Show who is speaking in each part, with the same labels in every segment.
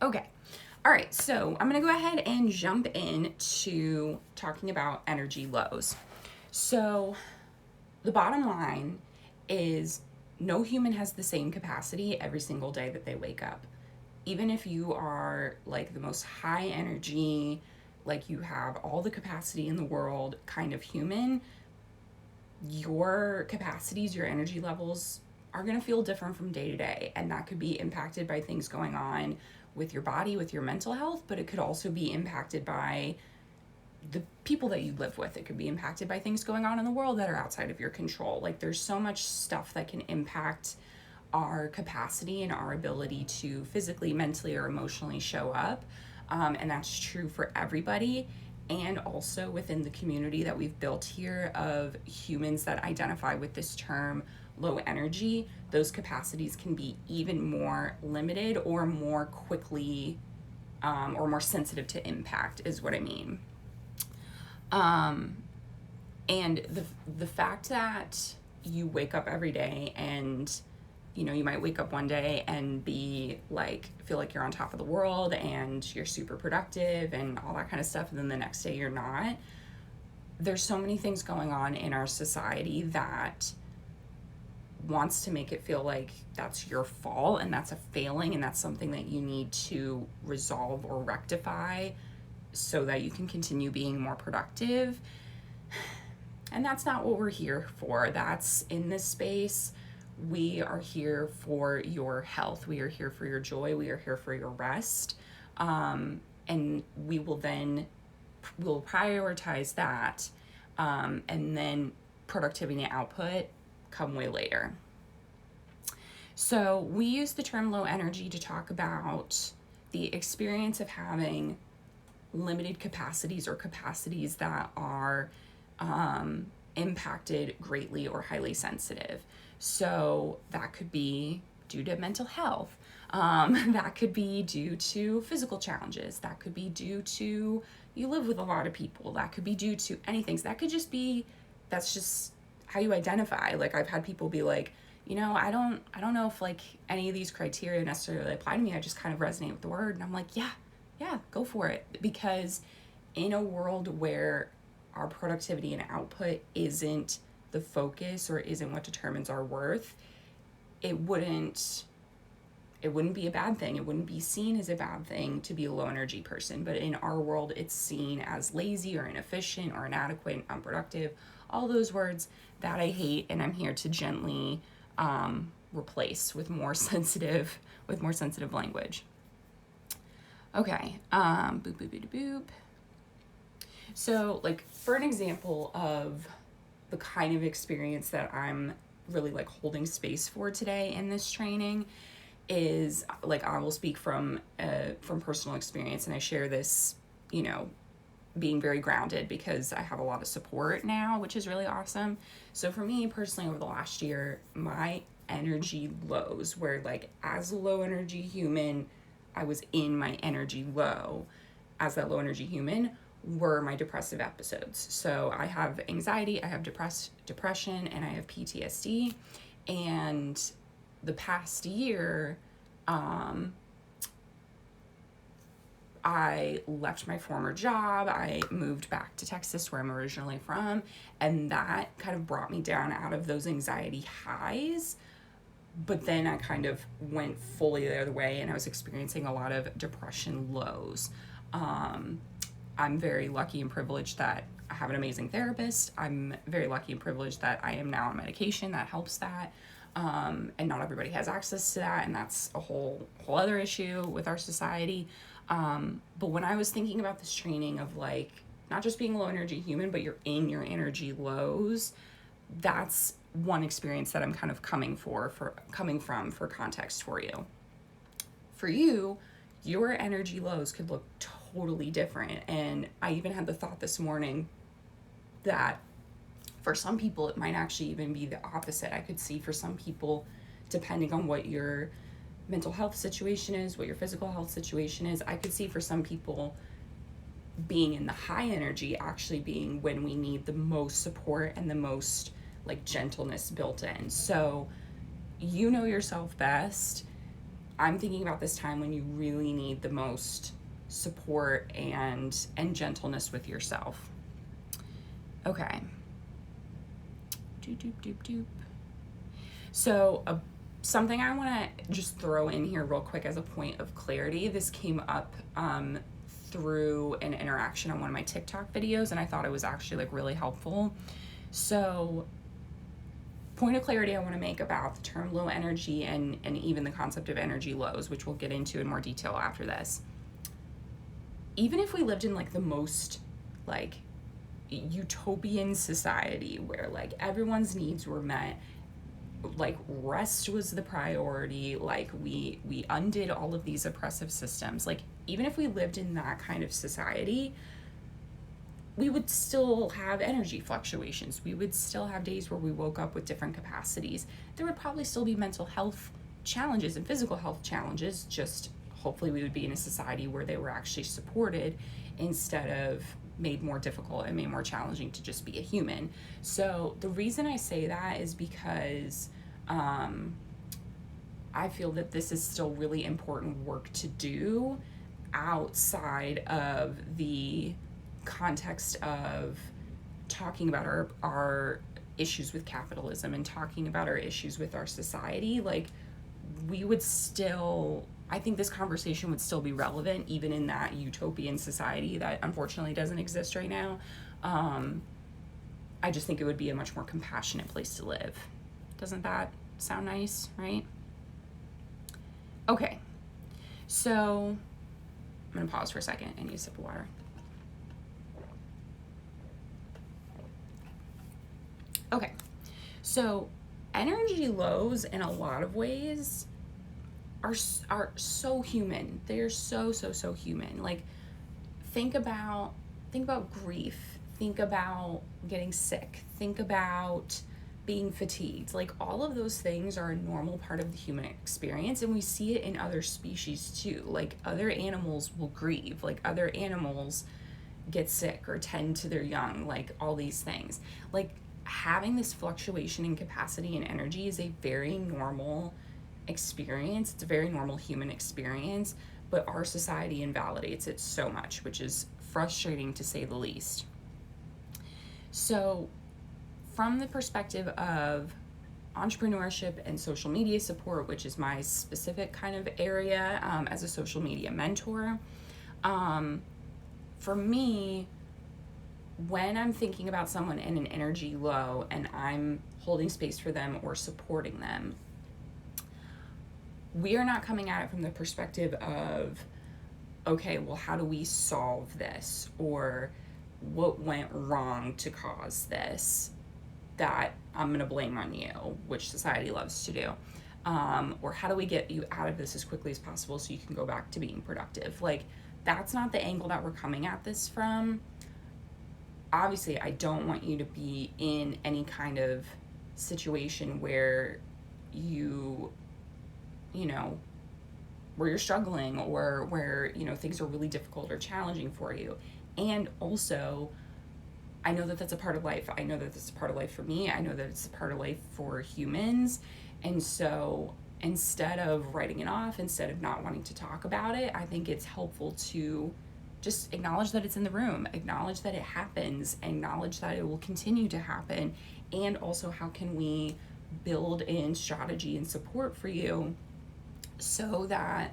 Speaker 1: Okay. All right. So I'm going to go ahead and jump into talking about energy lows. So the bottom line is no human has the same capacity every single day that they wake up. Even if you are like the most high energy, like you have all the capacity in the world kind of human, your capacities, your energy levels are going to feel different from day to day. And that could be impacted by things going on with your body, with your mental health, but it could also be impacted by the people that you live with. It could be impacted by things going on in the world that are outside of your control. Like there's so much stuff that can impact our capacity and our ability to physically, mentally, or emotionally show up. And that's true for everybody. And also within the community that we've built here of humans that identify with this term low energy, those capacities can be even more limited or more quickly or more sensitive to impact, is what I mean. And the fact that you wake up every day and you might wake up one day and be like, feel like you're on top of the world and you're super productive and all that kind of stuff. And then the next day you're not. There's so many things going on in our society that wants to make it feel like that's your fault and that's a failing and that's something that you need to resolve or rectify so that you can continue being more productive. And that's not what we're here for. That's in this space. We are here for your health. We are here for your joy. We are here for your rest. And we'll prioritize that. And then productivity and output come way later. So we use the term low energy to talk about the experience of having limited capacities or capacities that are impacted greatly or highly sensitive. So that could be due to mental health. That could be due to physical challenges. That could be due to you live with a lot of people. That could be due to anything. So that could just be, that's just how you identify. Like I've had people be like, I don't know if like any of these criteria necessarily apply to me. I just kind of resonate with the word. And I'm like, yeah, go for it. Because in a world where our productivity and output isn't the focus or isn't what determines our worth, it wouldn't be a bad thing. It wouldn't be seen as a bad thing to be a low energy person. But in our world, it's seen as lazy or inefficient or inadequate, unproductive, all those words that I hate, and I'm here to gently replace with more sensitive language. Okay, boop, boop, boop, boop. So, like, for an example of the kind of experience that I'm really, like, holding space for today in this training is, like, I will speak from personal experience, and I share this, being very grounded because I have a lot of support now, which is really awesome. So for me personally, over the last year, my energy lows where like as a low energy human, I was in my energy low as that low energy human were my depressive episodes. So I have anxiety, I have depression, and I have PTSD. And the past year, I left my former job. I moved back to Texas, where I'm originally from, and that kind of brought me down out of those anxiety highs. But then I kind of went fully the other way, and I was experiencing a lot of depression lows. I'm very lucky and privileged that I have an amazing therapist. I'm very lucky and privileged that I am now on medication that helps that. And not everybody has access to that, and that's a whole other issue with our society. But when I was thinking about this training of like not just being a low energy human, but you're in your energy lows, that's one experience that I'm kind of coming from for context for you. For you, your energy lows could look totally different. And I even had the thought this morning that for some people, it might actually even be the opposite. I could see for some people, depending on what your mental health situation is, what your physical health situation is, I could see for some people being in the high energy actually being when we need the most support and the most like gentleness built in. So you know yourself best. I'm thinking about this time when you really need the most support and gentleness with yourself. Okay. Doop, doop, doop, doop. So something I want to just throw in here real quick as a point of clarity. This came up through an interaction on one of my TikTok videos, and I thought it was actually like really helpful. So point of clarity I want to make about the term low energy and even the concept of energy lows, which we'll get into in more detail after this. Even if we lived in like the most like utopian society where like everyone's needs were met, like rest was the priority, like we undid all of these oppressive systems, like even if we lived in that kind of society, we would still have energy fluctuations. We would still have days where we woke up with different capacities. There would probably still be mental health challenges and physical health challenges, just hopefully we would be in a society where they were actually supported instead of made more difficult and made more challenging to just be a human. So the reason I say that is because I feel that this is still really important work to do outside of the context of talking about our issues with capitalism and talking about our issues with our society. Like, we would still, I think this conversation would still be relevant even in that utopian society that unfortunately doesn't exist right now. I just think it would be a much more compassionate place to live. Doesn't that sound nice, right? Okay, so I'm gonna pause for a second and use a sip of water. Okay, so energy lows in a lot of ways are so human. They're so human. Like, think about grief, think about getting sick, think about being fatigued. Like, all of those things are a normal part of the human experience, and we see it in other species too. Like, other animals will grieve, like other animals get sick or tend to their young, like all these things. Like, having this fluctuation in capacity and energy is a very normal experience. It's a very normal human experience, but our society invalidates it so much, which is frustrating to say the least. So from the perspective of entrepreneurship and social media support, which is my specific kind of area as a social media mentor, for me, when I'm thinking about someone in an energy low and I'm holding space for them or supporting them, we are not coming at it from the perspective of, okay, well, how do we solve this? Or what went wrong to cause this that I'm going to blame on you, which society loves to do. Or how do we get you out of this as quickly as possible so you can go back to being productive? Like, that's not the angle that we're coming at this from. Obviously, I don't want you to be in any kind of situation where where you're struggling or where, things are really difficult or challenging for you. And also, I know that that's a part of life. I know that that's a part of life for me. I know that it's a part of life for humans. And so instead of writing it off, instead of not wanting to talk about it, I think it's helpful to just acknowledge that it's in the room, acknowledge that it happens, acknowledge that it will continue to happen, and also how can we build in strategy and support for you so that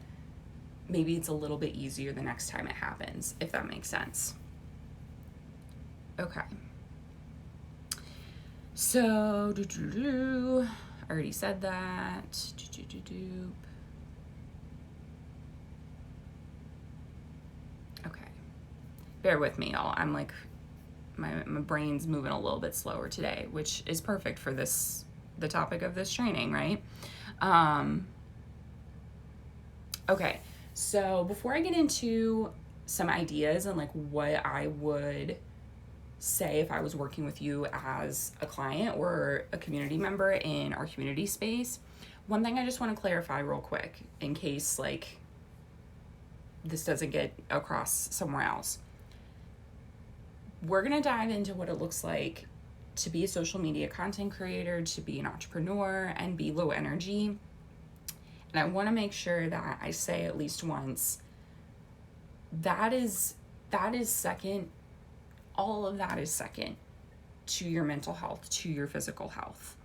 Speaker 1: maybe it's a little bit easier the next time it happens, if that makes sense. Okay. So, I already said that. Okay. Bear with me, y'all. I'm like, my brain's moving a little bit slower today, which is perfect for the topic of this training, right? Okay. So before I get into some ideas and like what I would say if I was working with you as a client or a community member in our community space, one thing I just want to clarify real quick in case like this doesn't get across somewhere else. We're going to dive into what it looks like to be a social media content creator, to be an entrepreneur, and be low energy. And I want to make sure that I say at least once, that is second, all of that is second to your mental health, to your physical health.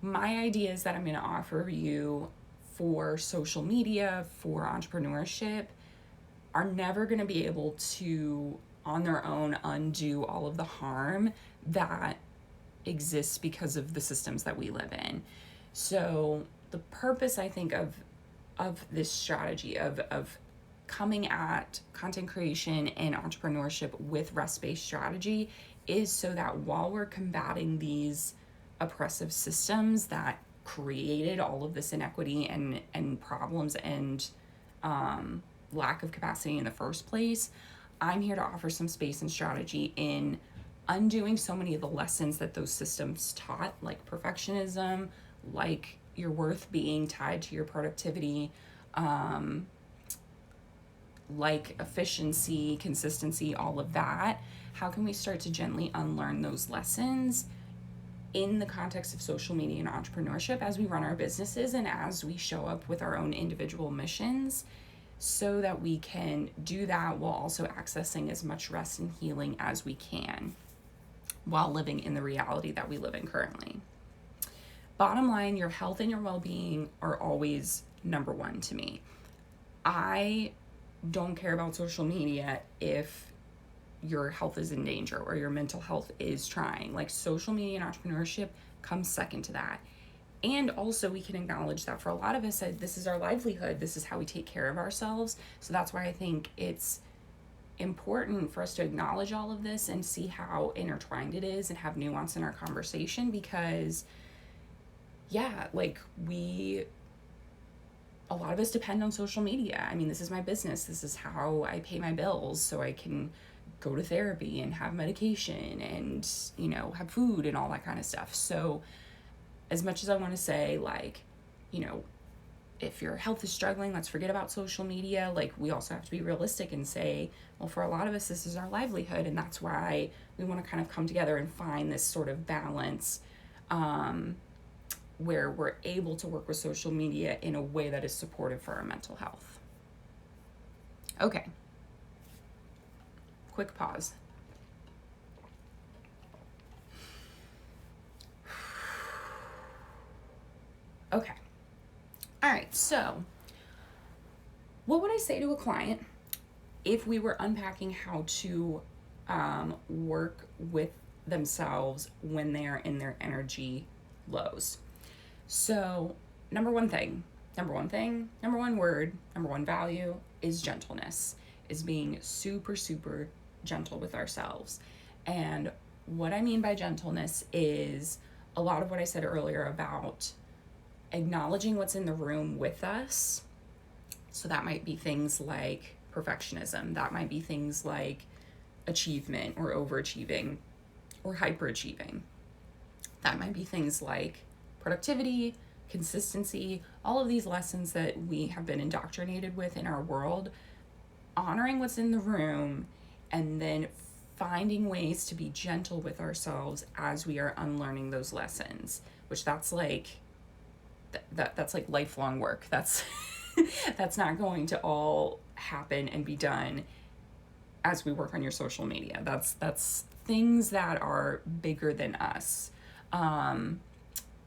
Speaker 1: My ideas that I'm going to offer you for social media, for entrepreneurship, are never going to be able to, on their own, undo all of the harm that exists because of the systems that we live in. So the purpose, I think, of this strategy of coming at content creation and entrepreneurship with rest-based strategy is so that while we're combating these oppressive systems that created all of this inequity and problems and lack of capacity in the first place, I'm here to offer some space and strategy in undoing so many of the lessons that those systems taught, like perfectionism, like your worth being tied to your productivity, like efficiency, consistency, all of that. How can we start to gently unlearn those lessons in the context of social media and entrepreneurship as we run our businesses and as we show up with our own individual missions, so that we can do that while also accessing as much rest and healing as we can while living in the reality that we live in currently. Bottom line, your health and your well-being are always number one to me. I don't care about social media if your health is in danger or your mental health is trying. Like, social media and entrepreneurship comes second to that. And also, we can acknowledge that for a lot of us, this is our livelihood. This is how we take care of ourselves. So that's why I think it's important for us to acknowledge all of this and see how intertwined it is and have nuance in our conversation, because a lot of us depend on social media. I mean, this is my business. This is how I pay my bills so I can go to therapy and have medication and, have food and all that kind of stuff. So as much as I want to say, if your health is struggling, let's forget about social media. We also have to be realistic and say, well, for a lot of us, this is our livelihood. And that's why we want to kind of come together and find this sort of balance where we're able to work with social media in a way that is supportive for our mental health. Okay. Quick pause. Okay. All right. So, what would I say to a client if we were unpacking how to work with themselves when they are in their energy lows? So, number one word, number one value is gentleness, is being super, super gentle with ourselves. And what I mean by gentleness is a lot of what I said earlier about acknowledging what's in the room with us. So that might be things like perfectionism. That might be things like achievement or overachieving or hyperachieving. That might be things like productivity, consistency, all of these lessons that we have been indoctrinated with in our world. Honoring what's in the room and then finding ways to be gentle with ourselves as we are unlearning those lessons, which that's like lifelong work. That's not going to all happen and be done as we work on your social media. That's things that are bigger than us.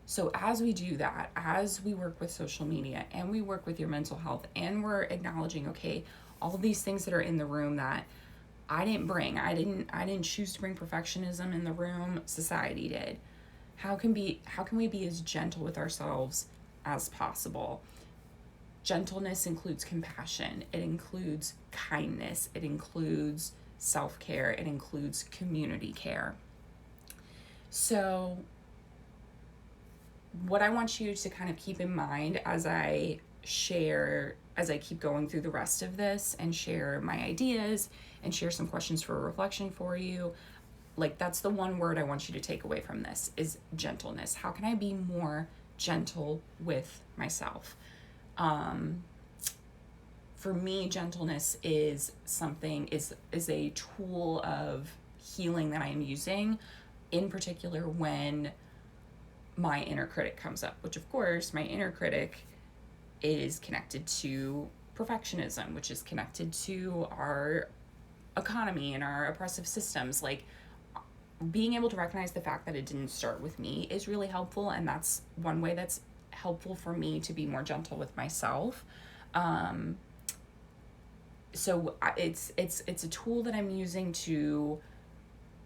Speaker 1: So as we do that, as we work with social media and we work with your mental health, and we're acknowledging, okay, all of these things that are in the room that I didn't bring. I didn't choose to bring perfectionism in the room. Society did. How can we be as gentle with ourselves as possible? Gentleness includes compassion. It includes kindness. It includes self-care. It includes community care. So what I want you to kind of keep in mind as I keep going through the rest of this and share my ideas and share some questions for reflection for you, that's the one word I want you to take away from this is gentleness. How can I be more gentle with myself? For me, gentleness is a tool of healing that I am using, in particular when my inner critic comes up, which of course my inner critic is connected to perfectionism, which is connected to our economy and our oppressive systems. Like, being able to recognize the fact that it didn't start with me is really helpful, and that's one way that's helpful for me to be more gentle with myself. So it's a tool that I'm using to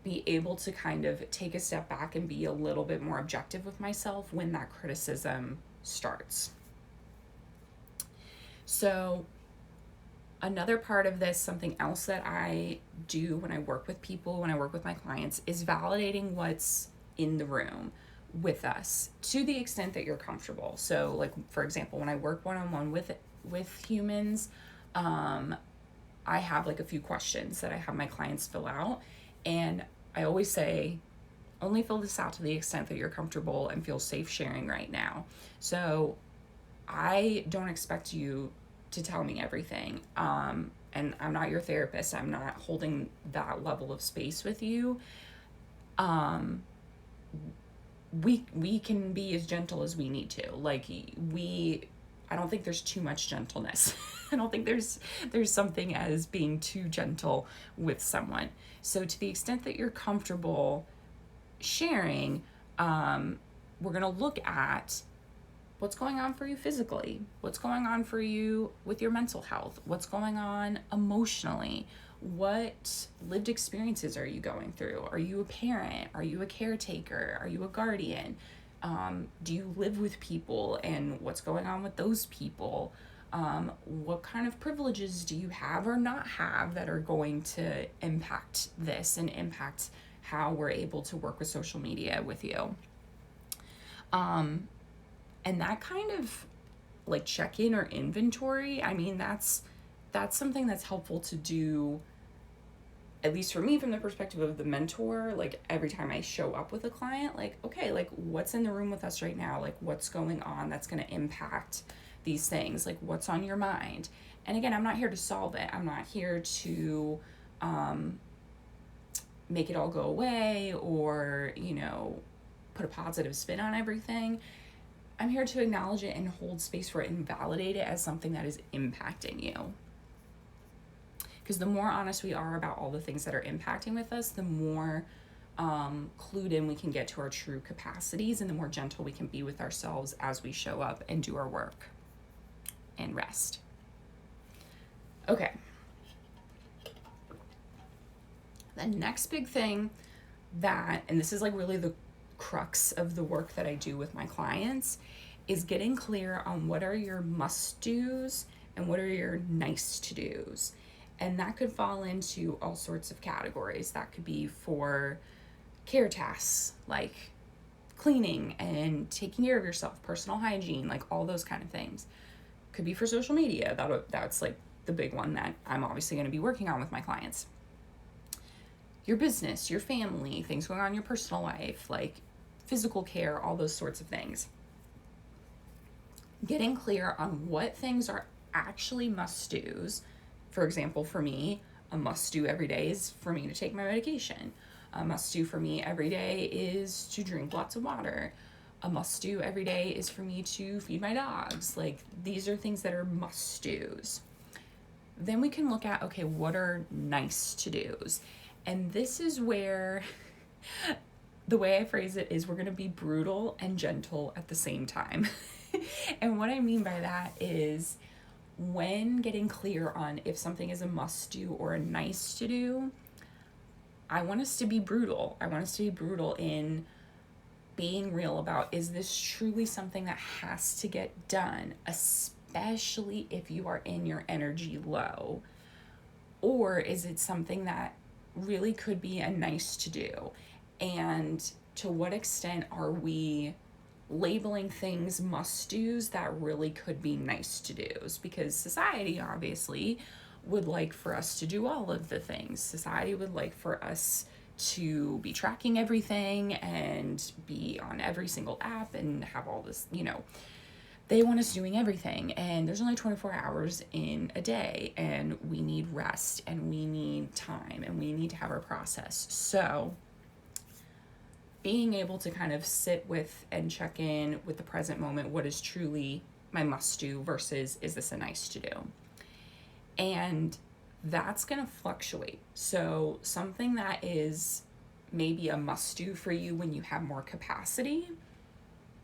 Speaker 1: be able to kind of take a step back and be a little bit more objective with myself when that criticism starts. So another part of this, something else that I do when I work with people, when I work with my clients, is validating what's in the room with us to the extent that you're comfortable. So, like, for example, when I work one-on-one with humans, I have like a few questions that I have my clients fill out, and I always say, only fill this out to the extent that you're comfortable and feel safe sharing right now. So I don't expect you to tell me everything. And I'm not your therapist. I'm not holding that level of space with you. We can be as gentle as we need to. Like, I don't think there's too much gentleness. I don't think there's something as being too gentle with someone. So to the extent that you're comfortable sharing, we're going to look at what's going on for you physically, what's going on for you with your mental health, what's going on emotionally, what lived experiences are you going through? Are you a parent? Are you a caretaker? Are you a guardian? Do you live with people, and what's going on with those people? What kind of privileges do you have or not have that are going to impact this and impact how we're able to work with social media with you? And that kind of like check-in or inventory, I mean, that's something that's helpful to do, at least for me, from the perspective of the mentor. Like, every time I show up with a client, like, okay, like, what's in the room with us right now? Like, what's going on that's going to impact these things? Like, what's on your mind? And again, I'm not here to solve it. I'm not here to make it all go away or, put a positive spin on everything. I'm here to acknowledge it and hold space for it and validate it as something that is impacting you. Because the more honest we are about all the things that are impacting with us, the more clued in we can get to our true capacities, and the more gentle we can be with ourselves as we show up and do our work and rest. Okay. The next big thing and this is like really the crux of the work that I do with my clients, is getting clear on what are your must-dos and what are your nice-to-dos. And that could fall into all sorts of categories. That could be for care tasks, like cleaning and taking care of yourself, personal hygiene, like all those kind of things. Could be for social media. That's like the big one that I'm obviously going to be working on with my clients. Your business, your family, things going on in your personal life, like physical care, all those sorts of things. Getting clear on what things are actually must-dos. For example, for me, a must-do every day is for me to take my medication. A must-do for me every day is to drink lots of water. A must-do every day is for me to feed my dogs. Like, these are things that are must-dos. Then we can look at, okay, what are nice-to-dos? And this is where the way I phrase it is we're going to be brutal and gentle at the same time. And what I mean by that is, when getting clear on if something is a must-do or a nice-to-do, I want us to be brutal. I want us to be brutal in being real about, is this truly something that has to get done, especially if you are in your energy low? Or is it something that really could be a nice-to-do? And to what extent are we labeling things must-dos that really could be nice-to-dos? Because society obviously would like for us to do all of the things. Society would like for us to be tracking everything and be on every single app and have all this, they want us doing everything. And there's only 24 hours in a day, and we need rest and we need time and we need to have our process. So being able to kind of sit with and check in with the present moment, what is truly my must do versus is this a nice to do? And that's going to fluctuate. So something that is maybe a must do for you when you have more capacity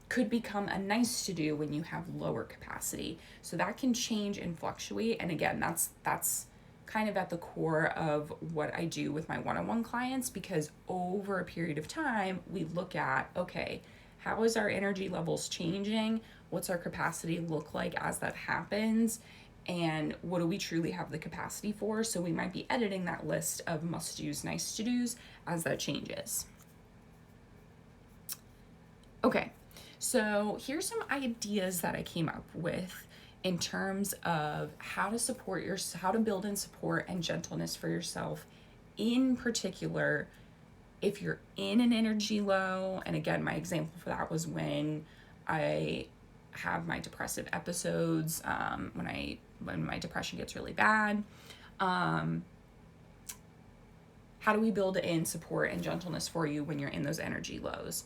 Speaker 1: could become a nice to do when you have lower capacity. So that can change and fluctuate. And again, that's kind of at the core of what I do with my one-on-one clients, because over a period of time, we look at, okay, how is our energy levels changing? What's our capacity look like as that happens? And what do we truly have the capacity for? So we might be editing that list of must-dos, nice-to-dos as that changes. Okay, so here's some ideas that I came up with in terms of how to build in support and gentleness for yourself, in particular if you're in an energy low. And again, my example for that was when I have my depressive episodes, when my depression gets really bad. How do we build in support and gentleness for you when you're in those energy lows?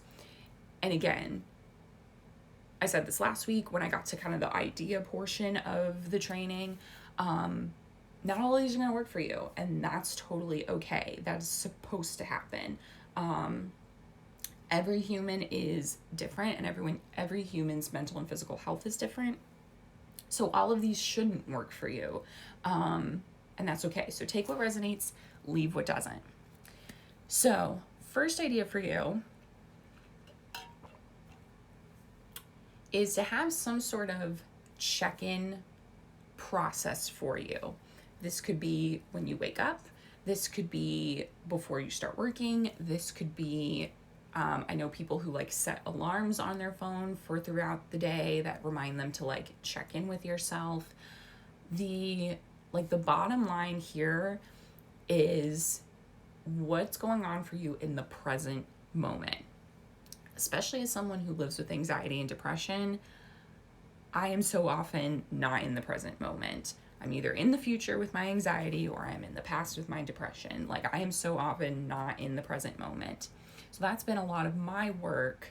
Speaker 1: And again, I said this last week when I got to kind of the idea portion of the training. Not all of these are going to work for you, and that's totally okay. That is supposed to happen. Every human is different, and every human's mental and physical health is different. So all of these shouldn't work for you, and that's okay. So take what resonates, leave what doesn't. So first idea for you is to have some sort of check-in process for you. This could be when you wake up. This could be before you start working. This could be, I know people who like set alarms on their phone for throughout the day that remind them to like check in with yourself. The bottom line here is what's going on for you in the present moment. Especially as someone who lives with anxiety and depression, I am so often not in the present moment. I'm either in the future with my anxiety or I'm in the past with my depression. Like, I am so often not in the present moment. So that's been a lot of my work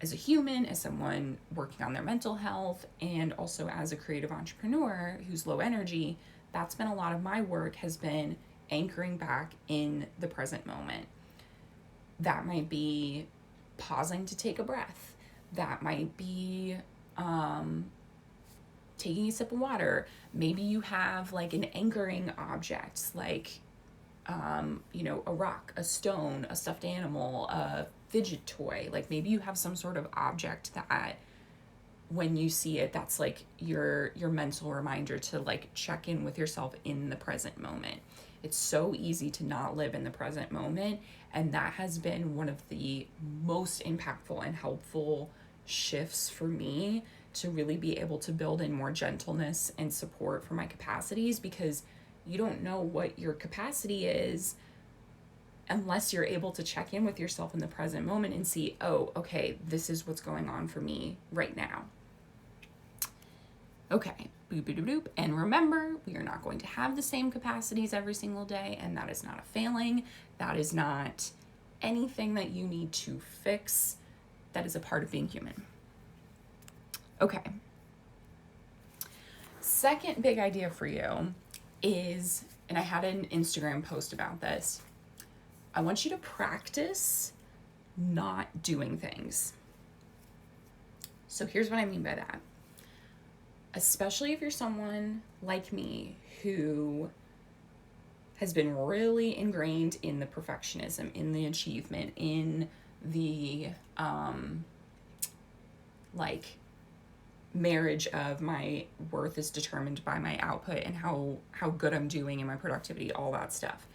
Speaker 1: as a human, as someone working on their mental health, and also as a creative entrepreneur who's low energy. That's been a lot of my work, has been anchoring back in the present moment. That might be pausing to take a breath. That might be taking a sip of water. Maybe you have like an anchoring object, like a rock, a stone, a stuffed animal, a fidget toy. Like maybe you have some sort of object that when you see it, that's like your mental reminder to like check in with yourself in the present moment. It's so easy to not live in the present moment, and that has been one of the most impactful and helpful shifts for me to really be able to build in more gentleness and support for my capacities, because you don't know what your capacity is unless you're able to check in with yourself in the present moment and see, oh, okay, this is what's going on for me right now. Okay, boop, boop, boop. And remember, we are not going to have the same capacities every single day, and that is not a failing. That is not anything that you need to fix. That is a part of being human. Okay. Second big idea for you is, and I had an Instagram post about this, I want you to practice not doing things. So here's what I mean by that. Especially if you're someone like me who has been really ingrained in the perfectionism, in the achievement, in the marriage of my worth is determined by my output and how good I'm doing in my productivity, all that stuff.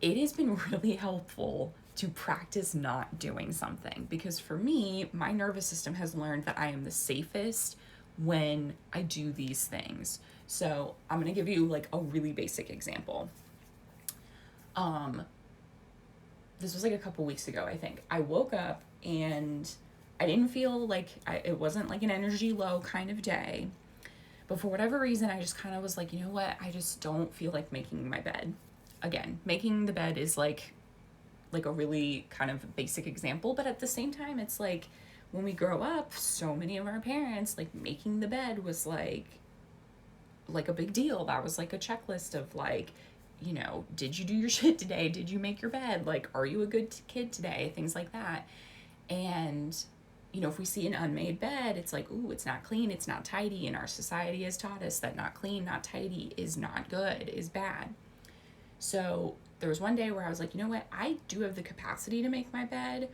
Speaker 1: It has been really helpful to practice not doing something, because for me, my nervous system has learned that I am the safest when I do these things. So I'm going to give you like a really basic example. This was like a couple weeks ago, I think. I woke up and I didn't feel like it wasn't like an energy low kind of day. But for whatever reason, I just kind of was like, you know what? I just don't feel like making my bed. Again, making the bed is like a really kind of basic example, but at the same time, it's like when we grow up, so many of our parents, like, making the bed was like a big deal. That was like a checklist of like, you know, did you do your shit today? Did you make your bed? Like, are you a good kid today? Things like that. And, you know, if we see an unmade bed, it's like, ooh, it's not clean, it's not tidy. And our society has taught us that not clean, not tidy is not good, is bad. So there was one day where I was like, you know what? I do have the capacity to make my bed,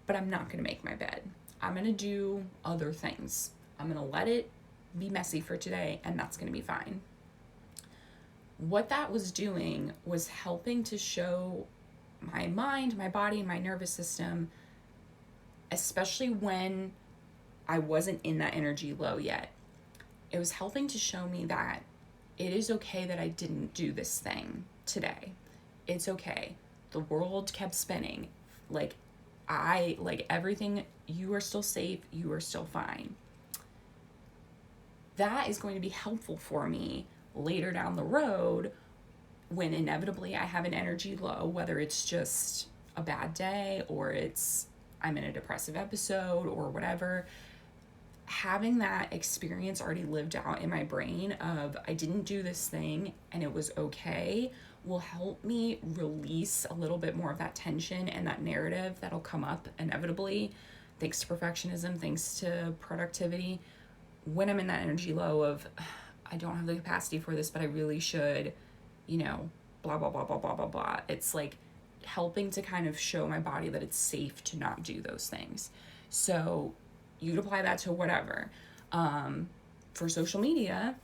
Speaker 1: but I'm not going to make my bed. I'm going to do other things. I'm going to let it be messy for today, and that's going to be fine. What that was doing was helping to show my mind, my body, my nervous system, especially when I wasn't in that energy low yet. It was helping to show me that it is okay that I didn't do this thing today. It's okay. The world kept spinning. Like everything, you are still safe, you are still fine. That is going to be helpful for me later down the road when inevitably I have an energy low, whether it's just a bad day or I'm in a depressive episode or whatever. Having that experience already lived out in my brain of I didn't do this thing and it was okay will help me release a little bit more of that tension and that narrative that'll come up inevitably, thanks to perfectionism, thanks to productivity. When I'm in that energy low of I don't have the capacity for this, but I really should, you know, blah, blah, blah, blah, blah, blah, blah. It's like helping to kind of show my body that it's safe to not do those things. So you'd apply that to whatever. For social media,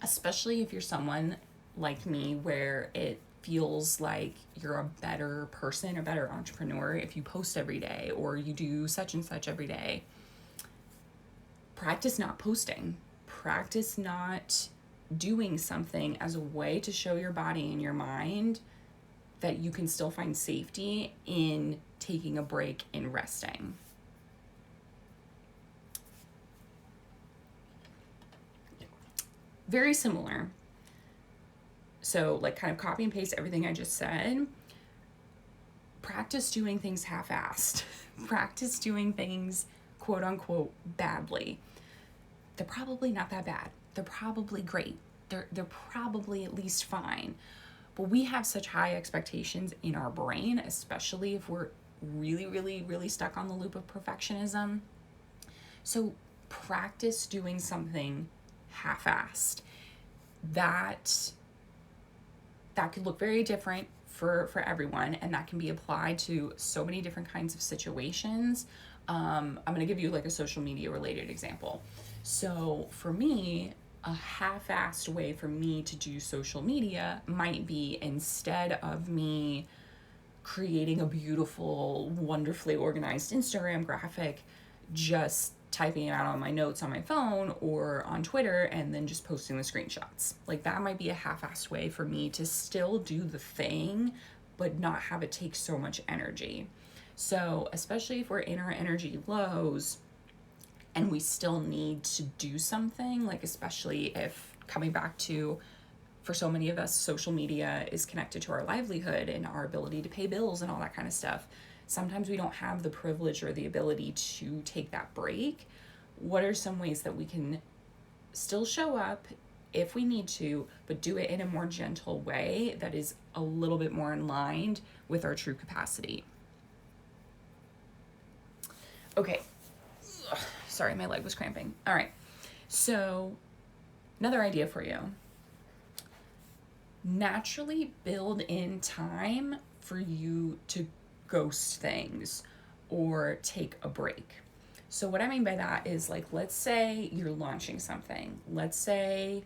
Speaker 1: especially if you're someone like me where it feels like you're a better person or better entrepreneur if you post every day or you do such and such every day, practice not posting. Practice not doing something as a way to show your body and your mind that you can still find safety in taking a break and resting. Very similar. So, like, kind of copy and paste everything I just said. Practice doing things half-assed. Practice doing things, quote unquote, badly. They're probably not that bad. They're probably great. They're probably at least fine. But we have such high expectations in our brain, especially if we're really, really, really stuck on the loop of perfectionism. So practice doing something half-assed. That could look very different for everyone, and that can be applied to so many different kinds of situations. I'm going to give you like a social media related example. So for me, a half-assed way for me to do social media might be, instead of me creating a beautiful, wonderfully organized Instagram graphic, just typing it out on my notes on my phone or on Twitter and then just posting the screenshots. Like, that might be a half-assed way for me to still do the thing, but not have it take so much energy. So, especially if we're in our energy lows and we still need to do something, like especially if, coming back to, for so many of us, social media is connected to our livelihood and our ability to pay bills and all that kind of stuff. Sometimes we don't have the privilege or the ability to take that break. What are some ways that we can still show up if we need to, but do it in a more gentle way that is a little bit more in line with our true capacity? Okay. Ugh, sorry, my leg was cramping. All right. So, another idea for you. Naturally build in time for you to ghost things or take a break. So what I mean by that is, like, let's say you're launching something. Let's say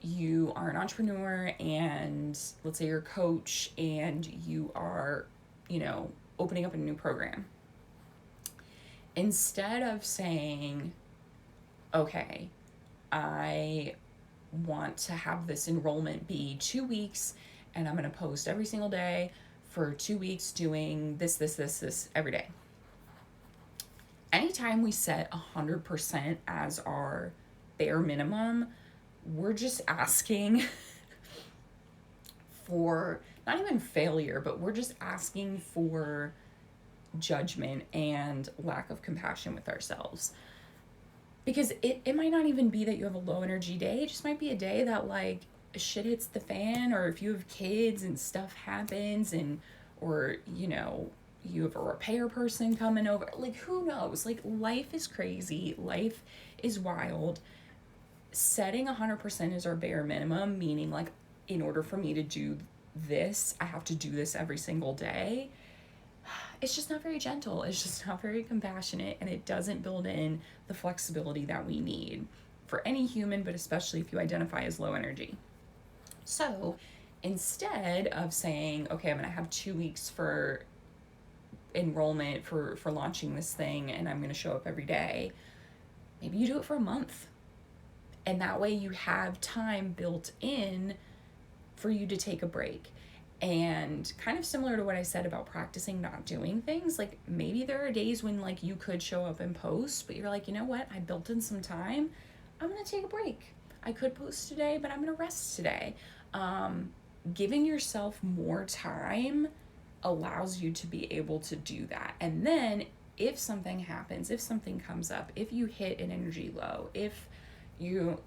Speaker 1: you are an entrepreneur, and let's say you're a coach and you are, you know, opening up a new program. Instead of saying, okay, I want to have this enrollment be 2 weeks and I'm going to post every single day for 2 weeks doing this every day. Anytime we set 100% as our bare minimum, we're just asking for not even failure, but we're just asking for judgment and lack of compassion with ourselves. Because it might not even be that you have a low energy day. It just might be a day that like shit hits the fan, or if you have kids and stuff happens, and or you know, you have a repair person coming over, like who knows, like life is crazy, life is wild. Setting 100% is our bare minimum, meaning like in order for me to do this, I have to do this every single day. It's just not very gentle. It's just not very compassionate, and it doesn't build in the flexibility that we need for any human, but especially if you identify as low energy. So instead of saying, okay, I'm going to have 2 weeks for enrollment for launching this thing, and I'm going to show up every day, maybe you do it for a month. And that way you have time built in for you to take a break. And kind of similar to what I said about practicing not doing things, like maybe there are days when like you could show up and post, but you're like, you know what, I built in some time, I'm gonna take a break. I could post today, but I'm gonna rest today. Giving yourself more time allows you to be able to do that. And then if something happens, if something comes up, if you hit an energy low, if you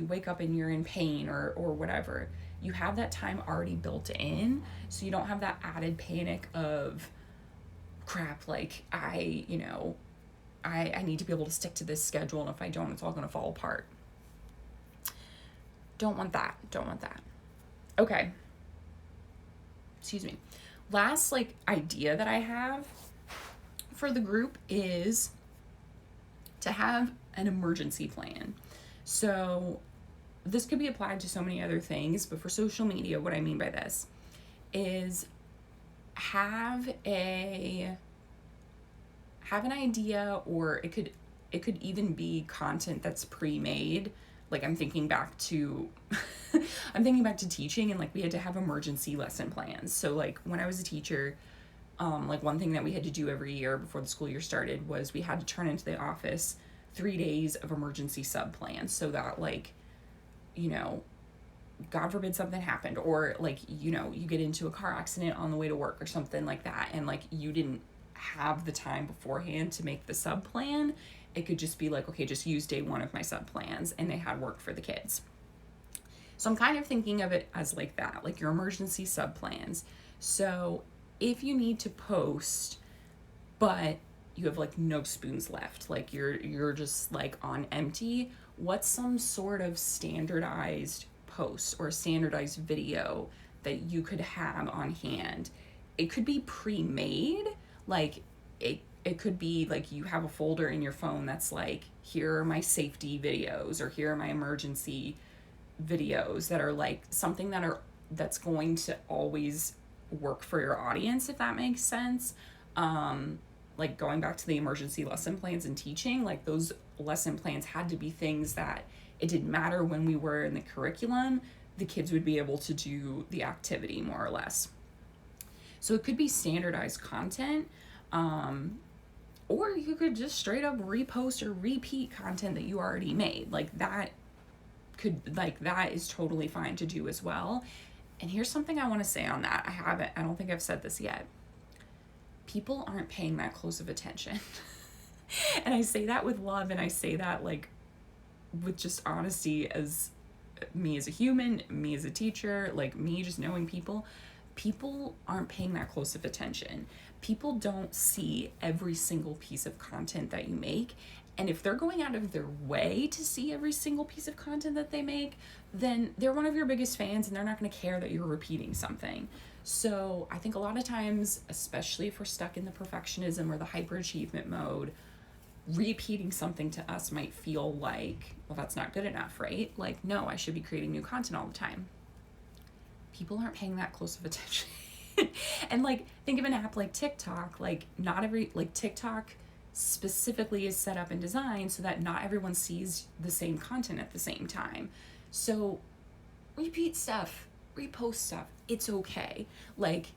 Speaker 1: wake up and you're in pain or whatever, you have that time already built in, so you don't have that added panic of crap, like I need to be able to stick to this schedule, and if I don't, it's all going to fall apart. Don't want that. Okay. Excuse me. Last like idea that I have for the group is to have an emergency plan. So this could be applied to so many other things, but for social media, what I mean by this is have an idea, or it could even be content that's pre-made. Like I'm thinking back to teaching, and like we had to have emergency lesson plans. So like when I was a teacher, like one thing that we had to do every year before the school year started was we had to turn into the office 3 days of emergency sub plans, so that like, you know, God forbid something happened, or like, you know, you get into a car accident on the way to work or something like that, and like you didn't have the time beforehand to make the sub plan. It could just be like, okay, just use day one of my sub plans, and they had work for the kids. So I'm kind of thinking of it as like that, like your emergency sub plans. So if you need to post, but you have like no spoons left, like you're just like on empty, what's some sort of standardized post or standardized video that you could have on hand? It could be pre-made, like it could be like you have a folder in your phone that's like, here are my safety videos, or here are my emergency videos, that are like something that's going to always work for your audience, if that makes sense. Like going back to the emergency lesson plans and teaching, like those lesson plans had to be things that it didn't matter when we were in the curriculum, the kids would be able to do the activity more or less. So it could be standardized content, or you could just straight up repost or repeat content that you already made. Like that is totally fine to do as well. And here's something I want to say on that. I don't think I've said this yet. People aren't paying that close of attention. And I say that with love, and I say that like with just honesty, as me as a human, me as a teacher, like me just knowing people aren't paying that close of attention. People don't see every single piece of content that you make. And if they're going out of their way to see every single piece of content that they make, then they're one of your biggest fans, and they're not going to care that you're repeating something. So I think a lot of times, especially if we're stuck in the perfectionism or the hyperachievement mode, repeating something to us might feel like, well, that's not good enough, right? Like, no, I should be creating new content all the time. People aren't paying that close of attention. And like, think of an app like TikTok. Like TikTok specifically is set up and designed so that not everyone sees the same content at the same time. So repeat stuff, repost stuff. It's okay. Like,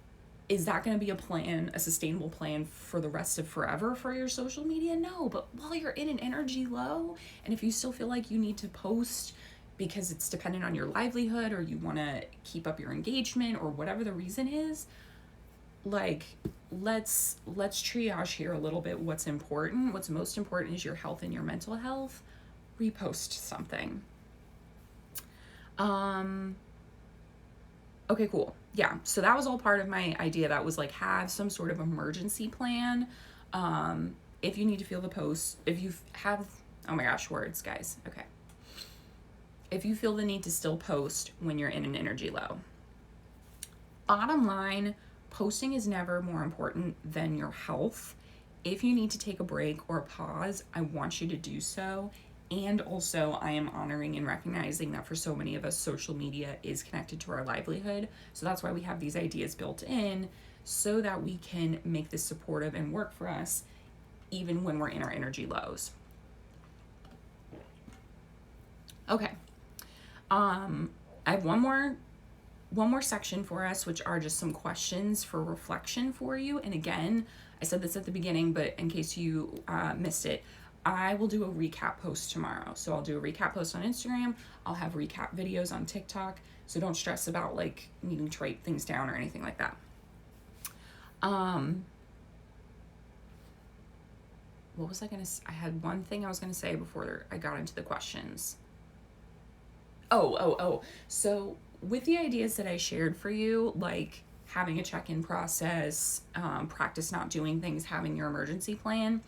Speaker 1: is that going to be a sustainable plan for the rest of forever for your social media? No, but while you're in an energy low, and if you still feel like you need to post because it's dependent on your livelihood, or you want to keep up your engagement, or whatever the reason is, like, let's triage here a little bit. What's important? What's most important is your health and your mental health. Repost something. Okay, cool. Yeah, so that was all part of my idea. That was like, have some sort of emergency plan. If you need to feel the post, if you have, oh my gosh, words, guys. Okay. If you feel the need to still post when you're in an energy low. Bottom line, posting is never more important than your health. If you need to take a break or a pause, I want you to do so. And also, I am honoring and recognizing that for so many of us, social media is connected to our livelihood. So that's why we have these ideas built in, so that we can make this supportive and work for us even when we're in our energy lows. Okay. I have one more section for us, which are just some questions for reflection for you. And again, I said this at the beginning, but in case you missed it, I will do a recap post tomorrow. So I'll do a recap post on Instagram. I'll have recap videos on TikTok. So don't stress about like needing to write things down or anything like that. What was I going to say? I had one thing I was going to say before I got into the questions. So with the ideas that I shared for you, like having a check-in process, practice not doing things, having your emergency plan,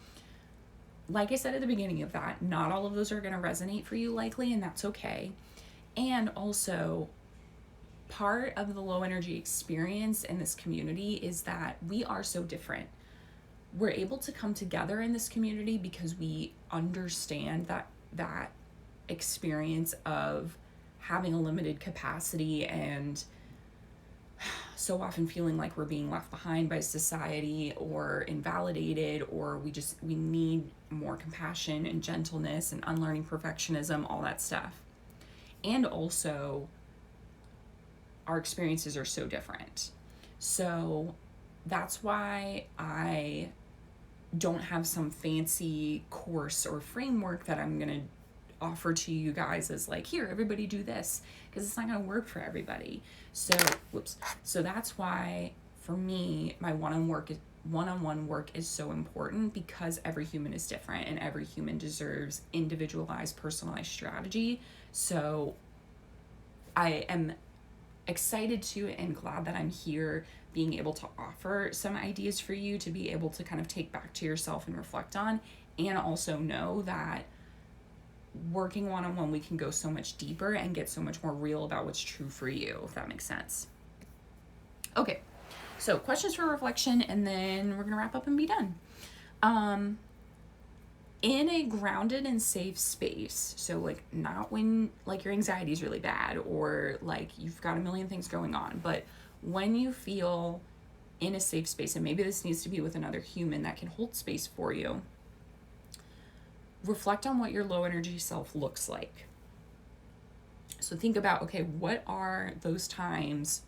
Speaker 1: like I said at the beginning of that, not all of those are going to resonate for you likely, and that's okay. And also, part of the low energy experience in this community is that we are so different. We're able to come together in this community because we understand that experience of having a limited capacity and so often feeling like we're being left behind by society or invalidated, or we need more compassion and gentleness and unlearning perfectionism, all that stuff. And also, our experiences are so different. So that's why I don't have some fancy course or framework that I'm going to offer to you guys as like, here, everybody do this, because it's not going to work for everybody. So that's why for me, my one-on-one work is so important, because every human is different and every human deserves individualized, personalized strategy. So I am excited to and glad that I'm here being able to offer some ideas for you to be able to kind of take back to yourself and reflect on, and also know that working one-on-one, we can go so much deeper and get so much more real about what's true for you, if that makes sense. Okay, so questions for reflection, and then we're gonna wrap up and be done. In a grounded and safe space, so like not when like your anxiety is really bad or like you've got a million things going on, but when you feel in a safe space, and maybe this needs to be with another human that can hold space for you, reflect on what your low energy self looks like. So think about, okay, what are those times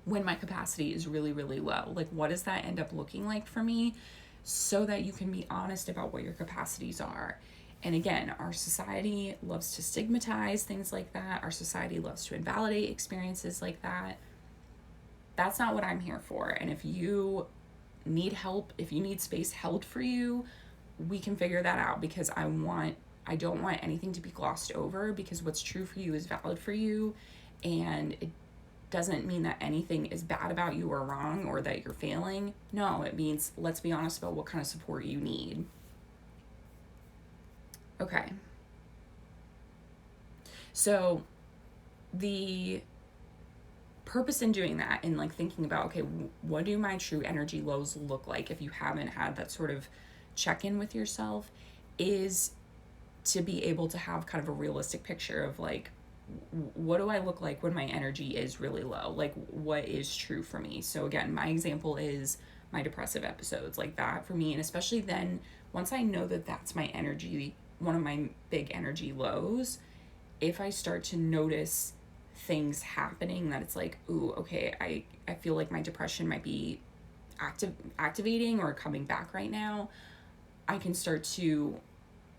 Speaker 1: when my capacity is really, really low? Like, what does that end up looking like for me? So that you can be honest about what your capacities are. And again, our society loves to stigmatize things like that. Our society loves to invalidate experiences like that. That's not what I'm here for. And if you need help, if you need space held for you, we can figure that out, because I don't want anything to be glossed over, because what's true for you is valid for you, and it doesn't mean that anything is bad about you or wrong or that you're failing. No, it means let's be honest about what kind of support you need. Okay. So the purpose in doing that, and like thinking about, okay, what do my true energy lows look like, if you haven't had that sort of check-in with yourself, is to be able to have kind of a realistic picture of like, what do I look like when my energy is really low? Like, what is true for me? So again, my example is my depressive episodes, like that for me. And especially then, once I know that that's my energy, one of my big energy lows, if I start to notice things happening that it's like, ooh, okay, I feel like my depression might be activating or coming back right now, I can start to,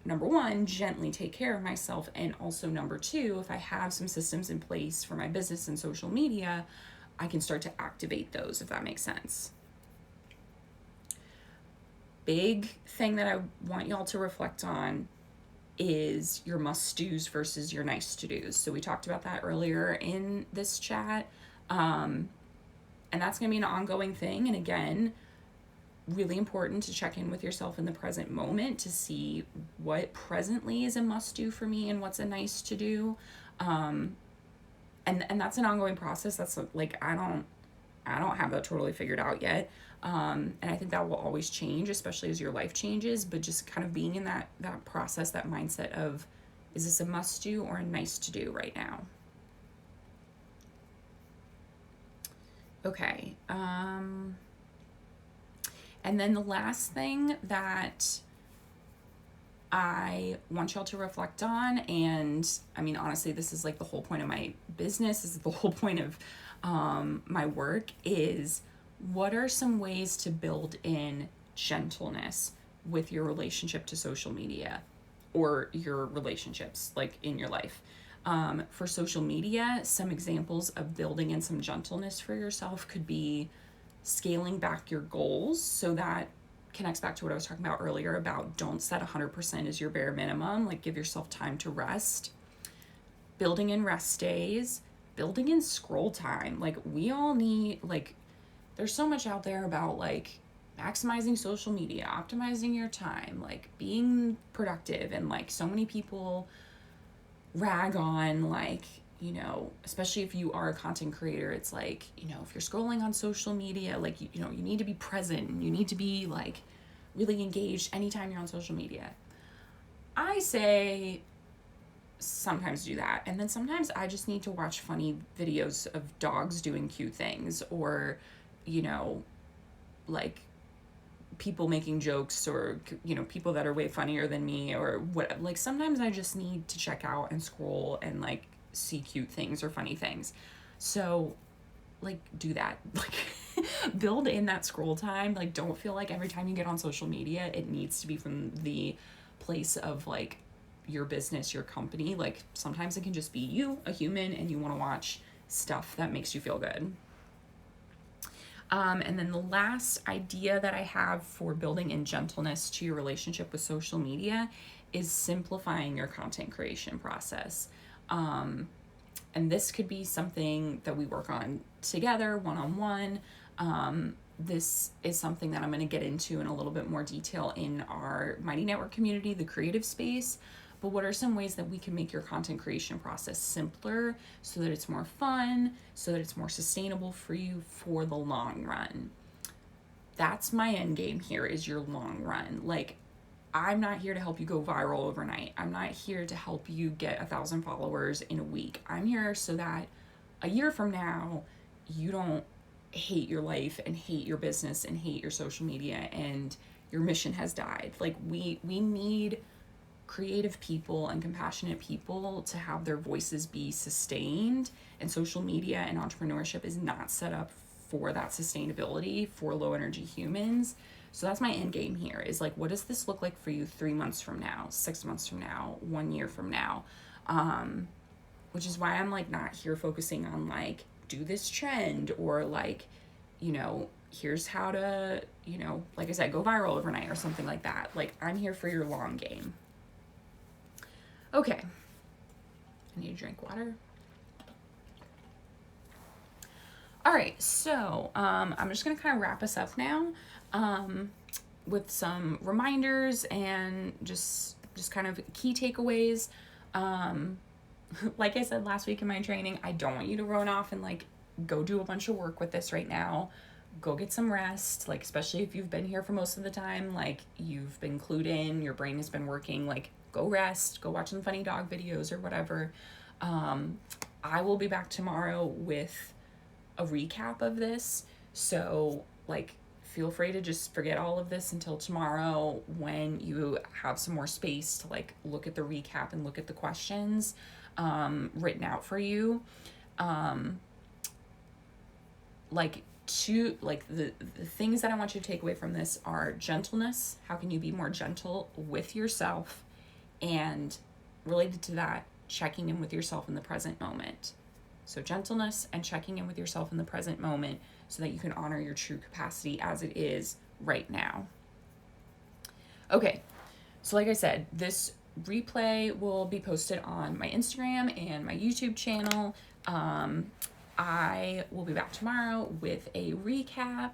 Speaker 1: number one, gently take care of myself. And also number two, if I have some systems in place for my business and social media, I can start to activate those, if that makes sense. big thing that I want y'all to reflect on is your must-dos versus your nice-to-dos. So we talked about that earlier in this chat. And that's going to be an ongoing thing. And again, really important to check in with yourself in the present moment to see what presently is a must-do for me and what's a nice-to-do. And that's an ongoing process. That's like, I don't have that totally figured out yet. And I think that will always change, especially as your life changes, but just kind of being in that process, that mindset of, is this a must do or a nice to do right now? Okay. And then the last thing that I want y'all to reflect on, and I mean, honestly, this is like the whole point of my business, this is the whole point of my work, is what are some ways to build in gentleness with your relationship to social media or your relationships like in your life. For social media, some examples of building in some gentleness for yourself could be scaling back your goals. So that connects back to what I was talking about earlier about don't set 100% as your bare minimum, like give yourself time to rest. Building in rest days, building in scroll time. Like we all need, like, there's so much out there about like maximizing social media, optimizing your time, like being productive, and like so many people rag on, like, you know, especially if you are a content creator, it's like, you know, if you're scrolling on social media, like, you know, you need to be present, you need to be like really engaged anytime you're on social media. I say sometimes do that, and then sometimes I just need to watch funny videos of dogs doing cute things, or, you know, like people making jokes, or, you know, people that are way funnier than me, or what. Like sometimes I just need to check out and scroll and like see cute things or funny things. So like do that. Like build in that scroll time. Like don't feel like every time you get on social media it needs to be from the place of like your business, your company. Like sometimes it can just be you, a human, and you want to watch stuff that makes you feel good. And then the last idea that I have for building in gentleness to your relationship with social media is simplifying your content creation process. And this could be something that we work on together, one-on-one. This is something that I'm going to get into in a little bit more detail in our Mighty Network community, the creative space. But what are some ways that we can make your content creation process simpler so that it's more fun, so that it's more sustainable for you for the long run? That's my end game here, is your long run. Like, I'm not here to help you go viral overnight. I'm not here to help you get 1,000 followers in a week. I'm here so that a year from now, you don't hate your life and hate your business and hate your social media and your mission has died. Like we need creative people and compassionate people to have their voices be sustained, and social media and entrepreneurship is not set up for that sustainability for low energy humans. So that's my end game here, is like, what does this look like for you 3 months from now, 6 months from now, 1 year from now? Which is why I'm like not here focusing on like do this trend, or like, you know, here's how to, you know, like I said, go viral overnight or something like that. Like I'm here for your long game. Okay, I need to drink water. All right, so I'm just gonna kind of wrap us up now with some reminders and just kind of key takeaways. Like I said last week in my training, I don't want you to run off and like go do a bunch of work with this right now. Go get some rest, like especially if you've been here for most of the time, like you've been clued in, your brain has been working, like go rest, go watch some funny dog videos or whatever. I will be back tomorrow with a recap of this, so like feel free to just forget all of this until tomorrow when you have some more space to like look at the recap and look at the questions written out for you. The things that I want you to take away from this are gentleness. How can you be more gentle with yourself? And related to that, checking in with yourself in the present moment. So gentleness and checking in with yourself in the present moment so that you can honor your true capacity as it is right now. Okay, so like I said, this replay will be posted on my Instagram and my YouTube channel. I will be back tomorrow with a recap.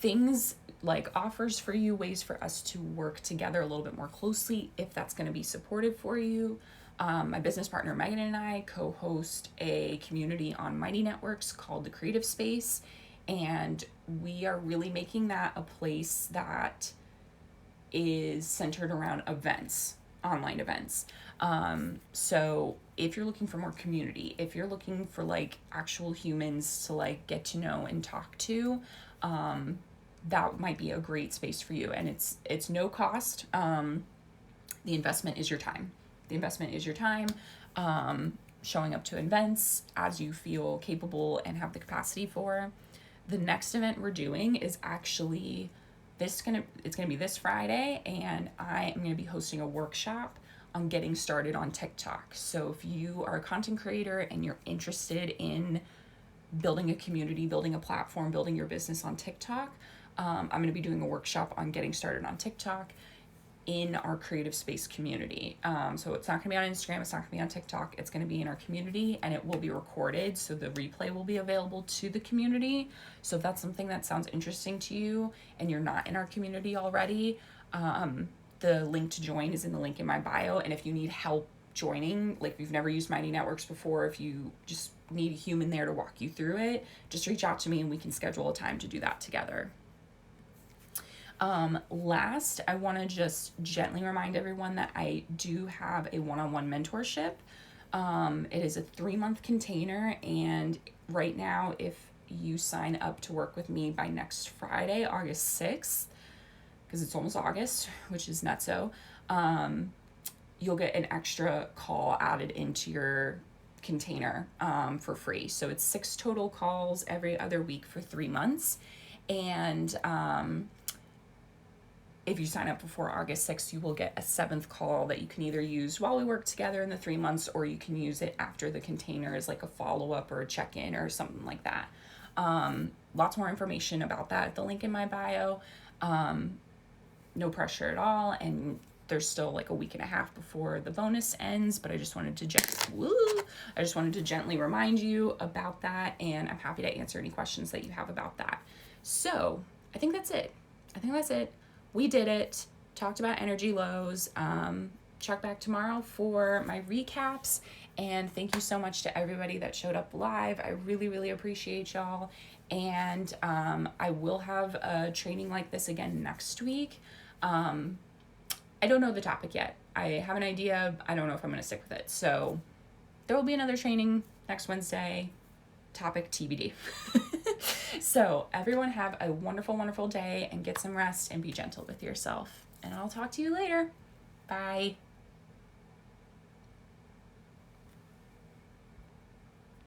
Speaker 1: Things like offers for you, ways for us to work together a little bit more closely if that's going to be supportive for you. My business partner Megan and I co-host a community on Mighty Networks called The Creative Space, and we are really making that a place that is centered around events, online events. So if you're looking for more community, if you're looking for like actual humans to like get to know and talk to, that might be a great space for you. And it's no cost. The investment is your time. The investment is your time. Showing up to events as you feel capable and have the capacity for. The next event we're doing is actually it's gonna be this Friday, and I am gonna be hosting a workshop on getting started on TikTok. So if you are a content creator and you're interested in building a community, building a platform, building your business on TikTok, I'm going to be doing a workshop on getting started on TikTok in our creative space community. So it's not going to be on Instagram, it's not going to be on TikTok, it's going to be in our community, and it will be recorded, so the replay will be available to the community. So if that's something that sounds interesting to you and you're not in our community already, the link to join is in the link in my bio. And if you need help joining, like if you've never used Mighty Networks before, if you just need a human there to walk you through it, just reach out to me and we can schedule a time to do that together. Last, I want to just gently remind everyone that I do have a one-on-one mentorship. It is a 3-month container, and right now, if you sign up to work with me by next Friday, August 6th, because it's almost August, which is nutso, you'll get an extra call added into your container for free. So it's 6 total calls every other week for 3 months. And if you sign up before August 6th, you will get a 7th call that you can either use while we work together in the 3 months, or you can use it after the container as like a follow-up or a check-in or something like that. Lots more information about that at the link in my bio. No pressure at all, and there's still like a week and a half before the bonus ends, but I just wanted to gently remind you about that, and I'm happy to answer any questions that you have about that. So I think that's it. We did it. Talked about energy lows. Check back tomorrow for my recaps. And thank you so much to everybody that showed up live. I really, really appreciate y'all. And I will have a training like this again next week. I don't know the topic yet. I have an idea. I don't know if I'm going to stick with it. So there will be another training next Wednesday. Topic TBD. So everyone have a wonderful, wonderful day, and get some rest and be gentle with yourself. And I'll talk to you later. Bye.